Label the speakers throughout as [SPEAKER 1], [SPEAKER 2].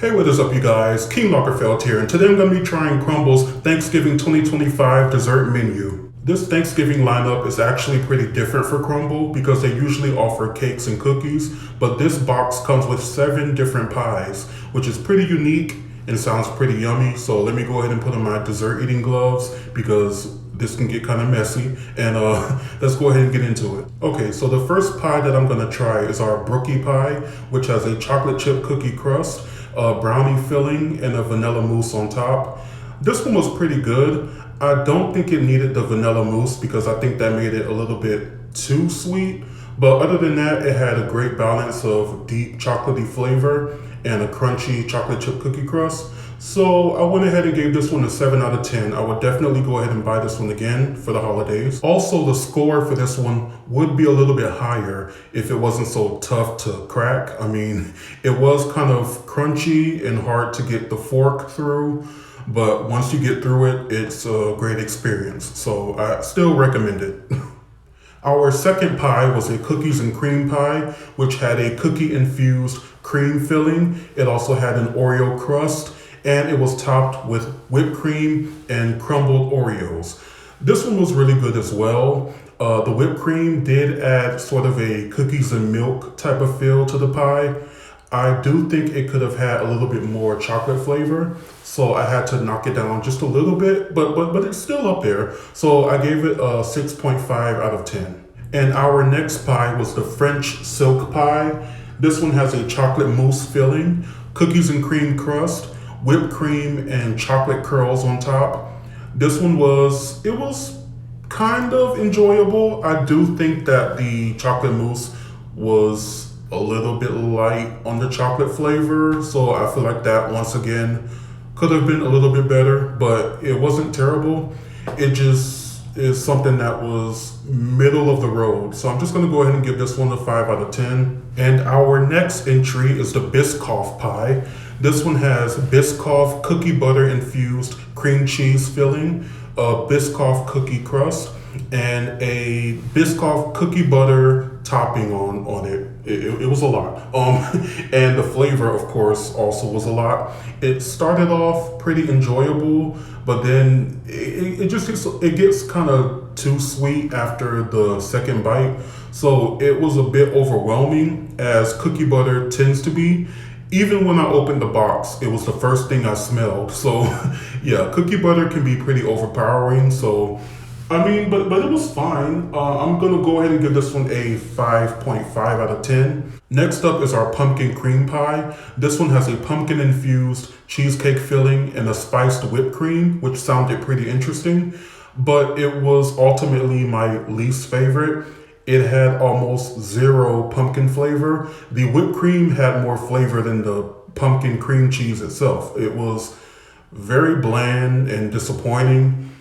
[SPEAKER 1] Hey, what is up, you guys? King Lagerfeld here, and today I'm going to be trying CRUMBL's Thanksgiving 2025 dessert menu. This Thanksgiving lineup is actually pretty different for CRUMBL because they usually offer cakes and cookies, but this box comes with 7 different pies, which is pretty unique and sounds pretty yummy. So let me go ahead and put on my dessert eating gloves because this can get kind of messy, and let's go ahead and get into it. Okay, so the first pie that I'm going to try is our brookie pie, which has a chocolate chip cookie crust, a brownie filling, and a vanilla mousse on top. This one was pretty good. I don't think it needed the vanilla mousse because I think that made it a little bit too sweet. But other than that, it had a great balance of deep chocolatey flavor and a crunchy chocolate chip cookie crust. So I went ahead and gave this one a 7 out of 10. I would definitely go ahead and buy this one again for the holidays. Also, the score for this one would be a little bit higher if it wasn't so tough to crack. I mean, it was kind of crunchy and hard to get the fork through, but once you get through it, it's a great experience. So I still recommend it. Our second pie was a cookies and cream pie, which had a cookie infused cream filling. It also had an Oreo crust, and it was topped with whipped cream and crumbled Oreos. This one was really good as well. The whipped cream did add sort of a cookies and milk type of feel to the pie. I do think it could have had a little bit more chocolate flavor, so I had to knock it down just a little bit, but it's still up there. So I gave it a 6.5 out of 10. And our next pie was the French silk pie. This one has a chocolate mousse filling, cookies and cream crust, whipped cream, and chocolate curls on top. This one was kind of enjoyable. I do think that the chocolate mousse was a little bit light on the chocolate flavor, so I feel like that once again could have been a little bit better, but it wasn't terrible. It just is something that was middle of the road. So I'm just gonna go ahead and give this one a 5 out of 10. And our next entry is the Biscoff pie. This one has Biscoff cookie butter infused cream cheese filling, a Biscoff cookie crust, and a Biscoff cookie butter topping on it. It was a lot. And the flavor, of course, also was a lot. It started off pretty enjoyable, but then it gets kind of too sweet after the second bite. So it was a bit overwhelming, as cookie butter tends to be. Even when I opened the box, it was the first thing I smelled. So yeah, cookie butter can be pretty overpowering. So I mean, but it was fine. I'm gonna go ahead and give this one a 5.5 out of 10. Next up is our pumpkin cream pie. This one has a pumpkin infused cheesecake filling and a spiced whipped cream, which sounded pretty interesting, but it was ultimately my least favorite. It had almost zero pumpkin flavor. The whipped cream had more flavor than the pumpkin cream cheese itself. It was very bland and disappointing.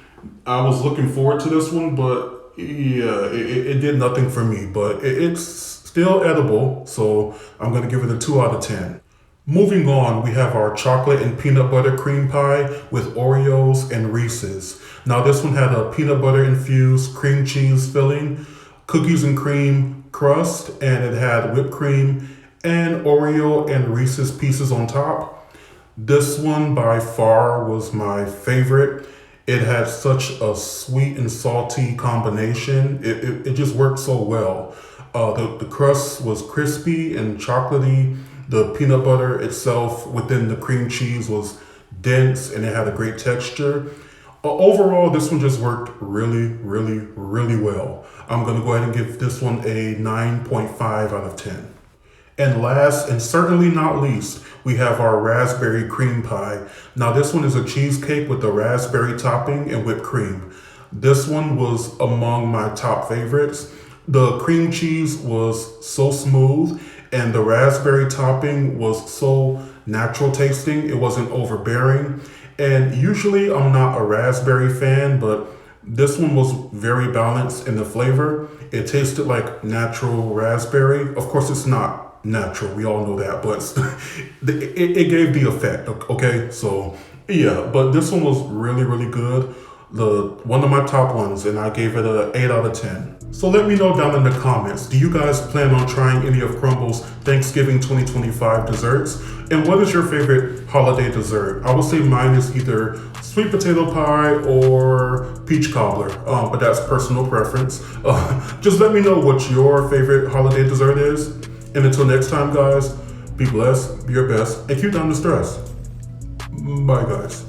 [SPEAKER 1] I was looking forward to this one, but yeah, it did nothing for me, but it's still edible, so I'm gonna give it a 2 out of 10. Moving on, we have our chocolate and peanut butter cream pie with Oreos and Reese's. Now this one had a peanut butter infused cream cheese filling, cookies and cream crust, and it had whipped cream and Oreo and Reese's pieces on top. This one by far was my favorite. It had such a sweet and salty combination. It just worked so well. The crust was crispy and chocolatey. The peanut butter itself within the cream cheese was dense and it had a great texture. Overall, this one just worked really, really, really well. I'm gonna go ahead and give this one a 9.5 out of 10. And last, and certainly not least, we have our raspberry cream pie. Now this one is a cheesecake with the raspberry topping and whipped cream. This one was among my top favorites. The cream cheese was so smooth and the raspberry topping was so natural tasting. It wasn't overbearing. And usually I'm not a raspberry fan, but this one was very balanced in the flavor. It tasted like natural raspberry. Of course, it's not natural, we all know that, but it gave the effect. Okay, so yeah, but this one was really, really good. one of my top ones, and I gave it a 8 out of 10. So let me know down in the comments, do you guys plan on trying any of CRUMBL's Thanksgiving 2025 desserts? And what is your favorite holiday dessert? I would say mine is either sweet potato pie or peach cobbler, but that's personal preference. Just let me know what your favorite holiday dessert is. And until next time, guys, be blessed, be your best, and keep down the stress. Bye, guys.